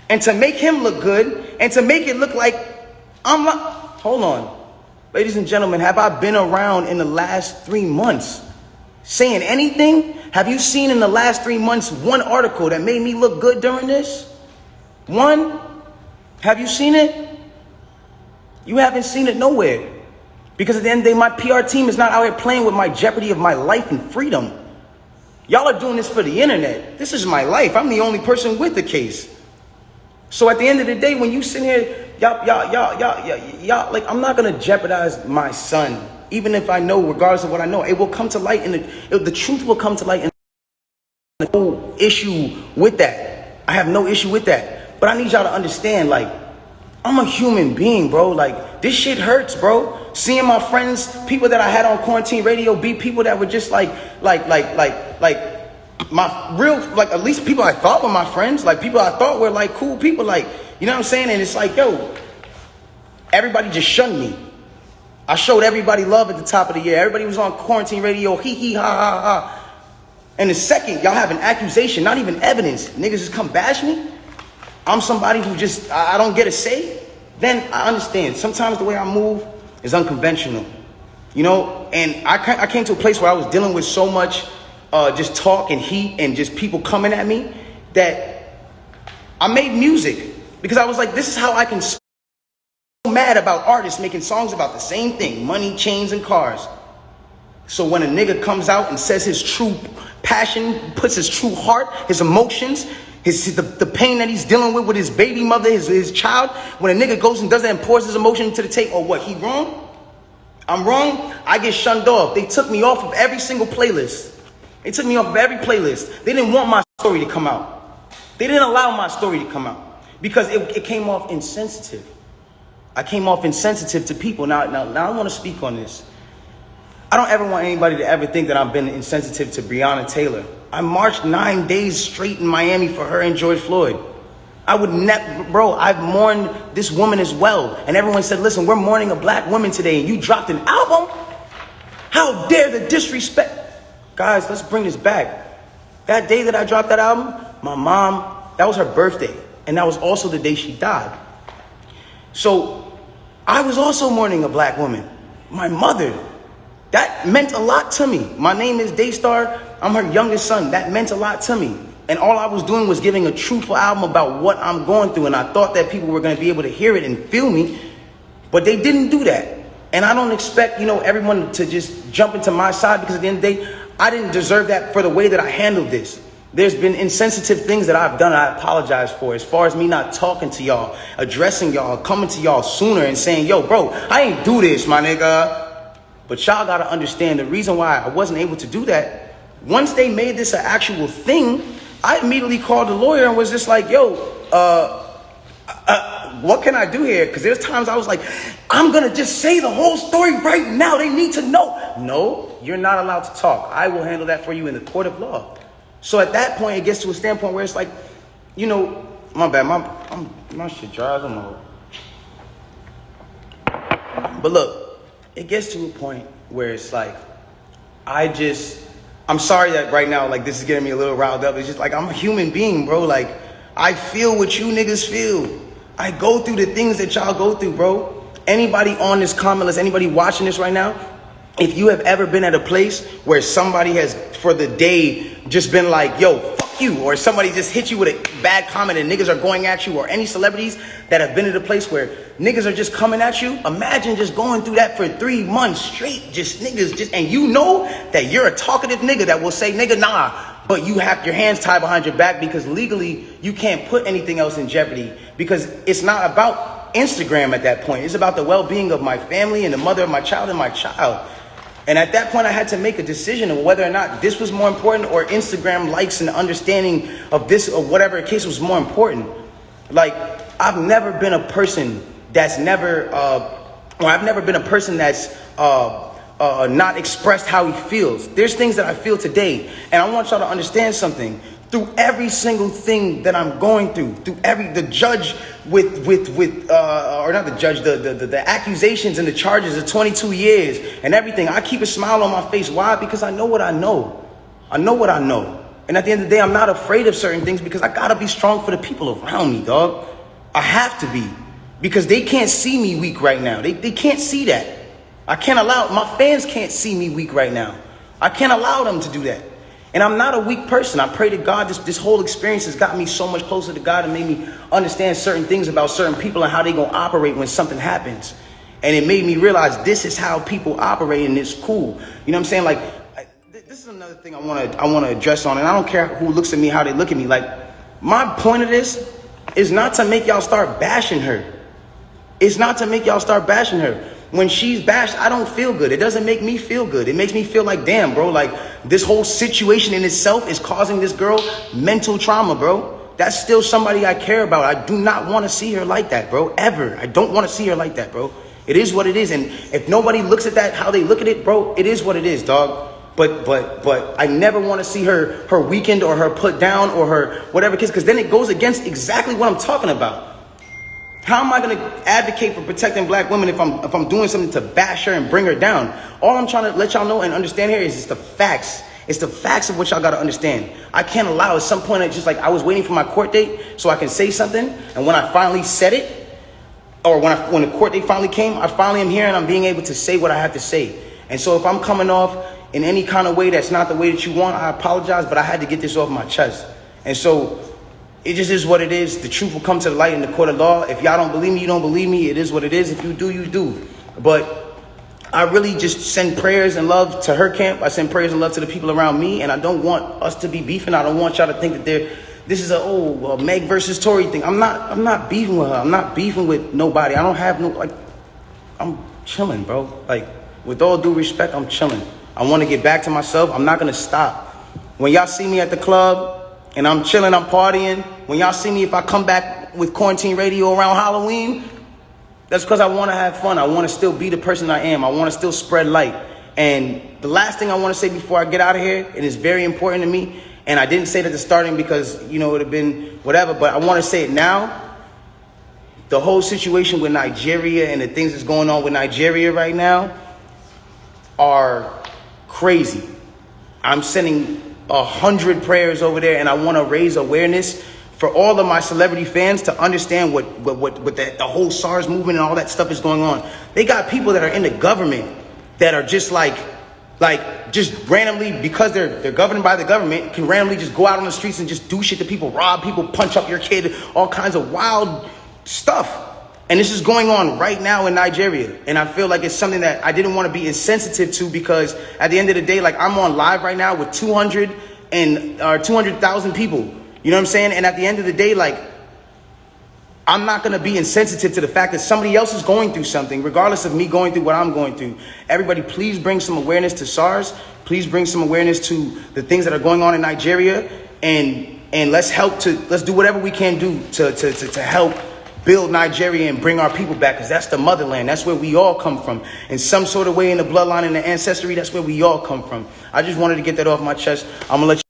And to make him look good, and to make it look like I'm not, hold on. Ladies and gentlemen, have I been around in the last 3 months saying anything? Have you seen in the last 3 months one article that made me look good during this? One? Have you seen it? You haven't seen it nowhere. Because at the end of the day, my PR team is not out here playing with my jeopardy of my life and freedom. Y'all are doing this for the internet. This is my life. I'm the only person with the case. So at the end of the day, when you sit here, y'all, like, I'm not going to jeopardize my son. Even if I know, regardless of what I know, it will come to light, and the truth will come to light. And no issue with that. I have no issue with that. But I need y'all to understand, like, I'm a human being, bro. Like, this shit hurts, bro. Seeing my friends, people that I had on quarantine radio, be people that were just like my real, like, at least people I thought were my friends, like people I thought were like cool people, like, you know what I'm saying? And it's like, yo, everybody just shunned me. I showed everybody love at the top of the year. Everybody was on quarantine radio, hee hee ha ha ha. And the second y'all have an accusation, not even evidence, niggas just come bash me. I'm somebody who just, I don't get a say. Then I understand. Sometimes the way I move is unconventional, you know? And I came to a place where I was dealing with so much just talk and heat and just people coming at me that I made music because I was like, this is how I can so mad about artists making songs about the same thing, money, chains, and cars. So when a nigga comes out and says his true passion, puts his true heart, his emotions, the pain that he's dealing with his baby mother, his child, when a nigga goes and does that and pours his emotion into the tape, or what, he wrong? I'm wrong? I get shunned off. They took me off of every single playlist. They took me off of every playlist. They didn't want my story to come out. They didn't allow my story to come out because it came off insensitive. I came off insensitive to people. Now I want to speak on this. I don't ever want anybody to ever think that I've been insensitive to Breonna Taylor. I marched 9 days straight in Miami for her and George Floyd. I would never, bro, I've mourned this woman as well. And everyone said, listen, we're mourning a black woman today and you dropped an album? How dare the disrespect? Guys, let's bring this back. That day that I dropped that album, my mom, that was her birthday. And that was also the day she died. So I was also mourning a black woman, my mother. That meant a lot to me. My name is Daystar. I'm her youngest son. That meant a lot to me. And all I was doing was giving a truthful album about what I'm going through. And I thought that people were going to be able to hear it and feel me. But they didn't do that. And I don't expect, everyone to just jump into my side, because at the end of the day, I didn't deserve that for the way that I handled this. There's been insensitive things that I've done I apologize for, as far as me not talking to y'all, addressing y'all, coming to y'all sooner and saying, yo, bro, I ain't do this, my nigga. But y'all got to understand the reason why I wasn't able to do that. Once they made this an actual thing, I immediately called the lawyer and was just like, yo, what can I do here? Because there's times I was like, I'm going to just say the whole story right now. They need to know. No, you're not allowed to talk. I will handle that for you in the court of law. So at that point, it gets to a standpoint where it's like, my bad, my shit dry as a mode. But look, it gets to a point where it's like, I'm sorry that right now, like, this is getting me a little riled up. It's just like, I'm a human being, bro. Like, I feel what you niggas feel. I go through the things that y'all go through, bro. Anybody on this comment list, anybody watching this right now, if you have ever been at a place where somebody has, for the day, just been like, yo, fuck you, or somebody just hit you with a bad comment and niggas are going at you, or any celebrities that have been at a place where niggas are just coming at you, imagine just going through that for 3 months straight, just niggas, and you know that you're a talkative nigga that will say, nigga, nah, but you have your hands tied behind your back because legally you can't put anything else in jeopardy, because it's not about Instagram at that point. It's about the well-being of my family and the mother of my child and my child. And at that point, I had to make a decision of whether or not this was more important, or Instagram likes and understanding of this, or whatever case was more important. Like, I've never been a person that's I've never been a person that's not expressed how he feels. There's things that I feel today, and I want y'all to understand something. Through every single thing that I'm going through the judge or not the judge, the accusations and the charges of 22 years and everything, I keep a smile on my face. Why? Because I know what I know. I know what I know. And at the end of the day, I'm not afraid of certain things because I gotta be strong for the people around me, dog. I have to be. Because they can't see me weak right now. They can't see that. I can't allow, my fans can't see me weak right now. I can't allow them to do that. And I'm not a weak person. I pray to God this whole experience has got me so much closer to God and made me understand certain things about certain people and how they gonna operate when something happens. And it made me realize this is how people operate and it's cool. You know what I'm saying? Like, this is another thing I wanna address on, and I don't care who looks at me, how they look at me. Like, my point of this is not to make y'all start bashing her. It's not to make y'all start bashing her. When she's bashed, I don't feel good. It doesn't make me feel good. It makes me feel like, damn, bro, like this whole situation in itself is causing this girl mental trauma, bro. That's still somebody I care about. I do not want to see her like that, bro, ever. I don't want to see her like that, bro. It is what it is. And if nobody looks at that, how they look at it, bro, it is what it is, dog. But I never want to see her weakened or her put down or her whatever, because then it goes against exactly what I'm talking about. How am I going to advocate for protecting black women if I'm doing something to bash her and bring her down? All I'm trying to let y'all know and understand here is it's the facts. It's the facts of what y'all got to understand. I can't allow at some point, it's just like I was waiting for my court date so I can say something. And when I finally said it, or when the court date finally came, I finally am here and I'm being able to say what I have to say. And so if I'm coming off in any kind of way that's not the way that you want, I apologize, but I had to get this off my chest. And so it just is what it is. The truth will come to the light in the court of law. If y'all don't believe me, you don't believe me. It is what it is. If you do, you do. But I really just send prayers and love to her camp. I send prayers and love to the people around me. And I don't want us to be beefing. I don't want y'all to think that this is a Meg versus Tory thing. I'm not beefing with her. I'm not beefing with nobody. I don't have no, like, I'm chilling, bro. Like, with all due respect, I'm chilling. I want to get back to myself. I'm not going to stop. When y'all see me at the club, and I'm chilling, I'm partying. When y'all see me, if I come back with quarantine radio around Halloween, that's because I want to have fun. I want to still be the person I am. I want to still spread light. And the last thing I want to say before I get out of here, it is very important to me, and I didn't say it at the starting because, you know, it would have been whatever, but I want to say it now. The whole situation with Nigeria and the things that's going on with Nigeria right now are crazy. I'm sending 100 prayers over there, and I want to raise awareness for all of my celebrity fans to understand what the whole SARS movement and all that stuff is going on. They got people that are in the government that are just like just randomly, because they're governed by the government, can randomly just go out on the streets and just do shit to people, rob people, punch up your kid, all kinds of wild stuff. And this is going on right now in Nigeria. And I feel like it's something that I didn't want to be insensitive to, because at the end of the day, like, I'm on live right now with 200,000 people. You know what I'm saying? And at the end of the day, like, I'm not going to be insensitive to the fact that somebody else is going through something, regardless of me going through what I'm going through. Everybody, please bring some awareness to SARS. Please bring some awareness to the things that are going on in Nigeria. And let's do whatever we can do to help build Nigeria and bring our people back, because that's the motherland. That's where we all come from. In some sort of way, in the bloodline and the ancestry, that's where we all come from. I just wanted to get that off my chest. I'm going to let you